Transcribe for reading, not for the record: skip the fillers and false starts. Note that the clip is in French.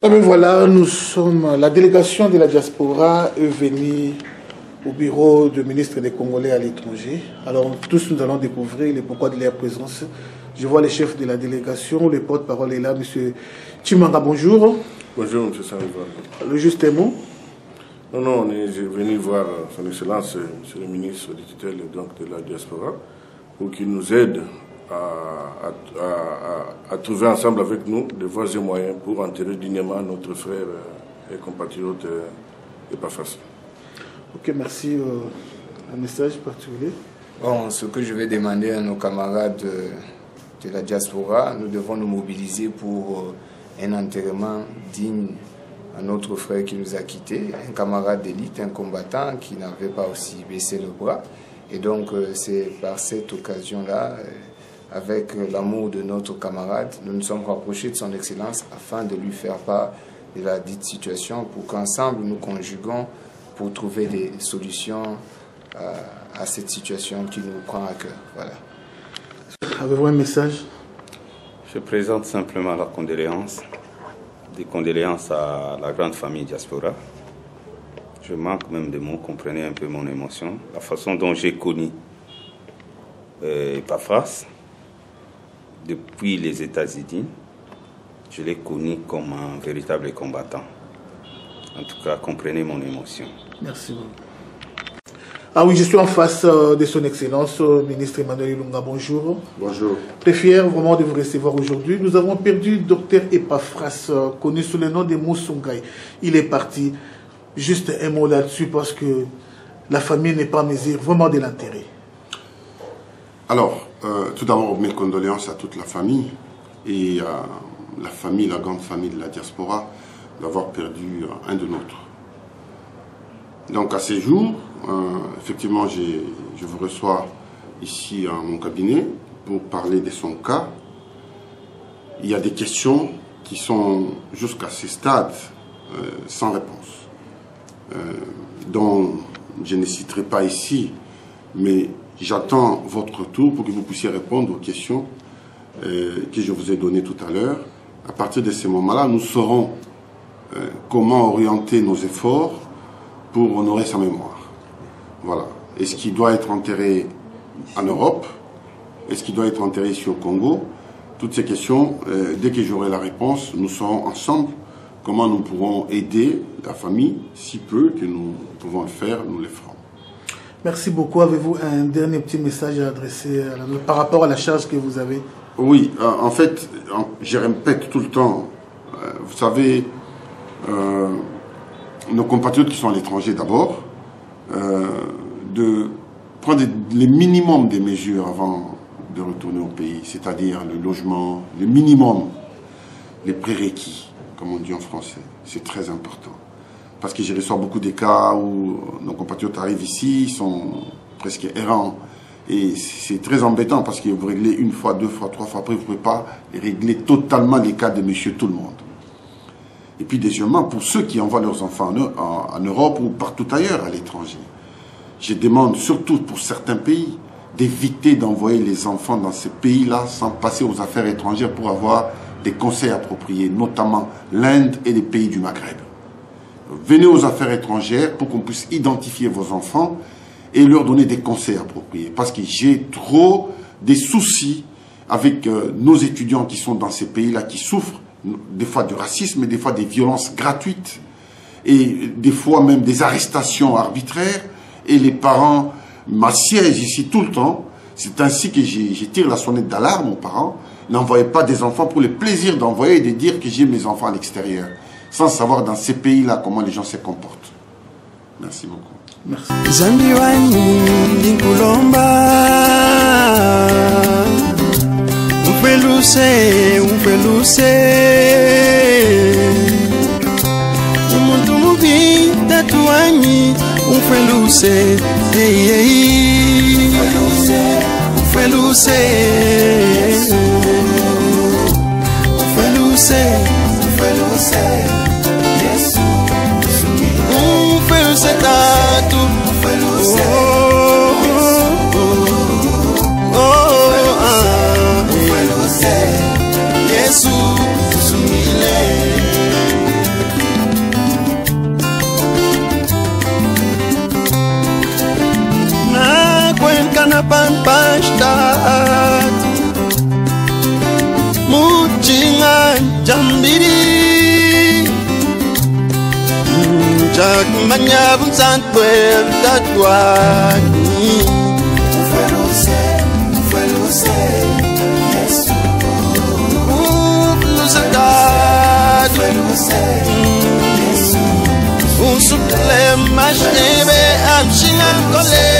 Ah ben voilà, nous sommes, la délégation de la diaspora est venue au bureau du ministre des Congolais à l'étranger. Alors tous nous allons découvrir le pourquoi de leur présence. Je vois le chef de la délégation, le porte-parole est là, M. Chimanga, bonjour. Bonjour, M. Salivar. Le juste un mot. Non, on est venu voir son Excellence, M. le ministre du tutelle donc, de la diaspora, pour qu'il nous aide à trouver ensemble avec nous des voies et moyens pour enterrer dignement notre frère et compatriote Epaphras. Ok, merci. Un message particulier? Bon, ce que je vais demander à nos camarades de la diaspora, nous devons nous mobiliser pour un enterrement digne à notre frère qui nous a quittés, un camarade d'élite, un combattant qui n'avait pas aussi baissé le bras. Et donc, c'est par cette occasion-là, avec l'amour de notre camarade, nous nous sommes rapprochés de son Excellence afin de lui faire part de la dite situation pour qu'ensemble nous conjuguons pour trouver des solutions à cette situation qui nous prend à cœur. Voilà. Avez-vous un message? Je présente simplement la condoléance, des condoléances à la grande famille diaspora. Je manque même de mots, comprenez un peu mon émotion. La façon dont j'ai connu Epaphras depuis les États-Unis, je l'ai connu comme un véritable combattant. En tout cas, comprenez mon émotion. Merci beaucoup. Ah oui, je suis en face de son Excellence, ministre Emmanuel Ilunga, bonjour. Bonjour. Très fier vraiment de vous recevoir aujourd'hui. Nous avons perdu Dr Epaphras, connu sous le nom de Moussoungaï. Il est parti. Juste un mot là-dessus parce que la famille n'est pas en mesure vraiment de l'enterrer. Alors, tout d'abord, mes condoléances à toute la famille et à la famille, la grande famille de la diaspora, d'avoir perdu un de nôtres. Donc à ces jours, effectivement, je vous reçois ici à mon cabinet pour parler de son cas. Il y a des questions qui sont jusqu'à ce stade sans réponse, dont je ne citerai pas ici, mais j'attends votre retour pour que vous puissiez répondre aux questions que je vous ai données tout à l'heure. À partir de ce moment-là, nous saurons comment orienter nos efforts pour honorer sa mémoire. Voilà. Est-ce qu'il doit être enterré en Europe? Est-ce qu'il doit être enterré ici au Congo? Toutes ces questions, dès que j'aurai la réponse, nous saurons ensemble comment nous pourrons aider la famille, si peu que nous pouvons le faire, nous le ferons. Merci beaucoup. Avez-vous un dernier petit message à adresser par rapport à la charge que vous avez? Oui, en fait, je répète tout le temps, vous savez, nos compatriotes qui sont à l'étranger d'abord, de prendre le minimum des mesures avant de retourner au pays, c'est-à-dire le logement, le minimum, les prérequis, comme on dit en français. C'est très important. Parce que je reçois beaucoup de cas où nos compatriotes arrivent ici, ils sont presque errants. Et c'est très embêtant parce que vous réglez une fois, deux fois, trois fois, après vous ne pouvez pas régler totalement les cas de monsieur tout le monde. Et puis deuxièmement, pour ceux qui envoient leurs enfants en Europe ou partout ailleurs à l'étranger, je demande surtout pour certains pays d'éviter d'envoyer les enfants dans ces pays-là sans passer aux affaires étrangères pour avoir des conseils appropriés, notamment l'Inde et les pays du Maghreb. Venez aux affaires étrangères pour qu'on puisse identifier vos enfants et leur donner des conseils appropriés. Parce que j'ai trop des soucis avec nos étudiants qui sont dans ces pays-là, qui souffrent des fois du racisme, des fois des violences gratuites, et des fois même des arrestations arbitraires, et les parents m'assiègent ici tout le temps. C'est ainsi que je tire la sonnette d'alarme aux parents. N'envoyez pas des enfants pour le plaisir d'envoyer et de dire que j'ai mes enfants à l'extérieur, sans savoir dans ces pays-là comment les gens se comportent. Merci beaucoup. Merci. Jack Manyabun Santwell, that one. Yes, un suplem mashebe am shingan kole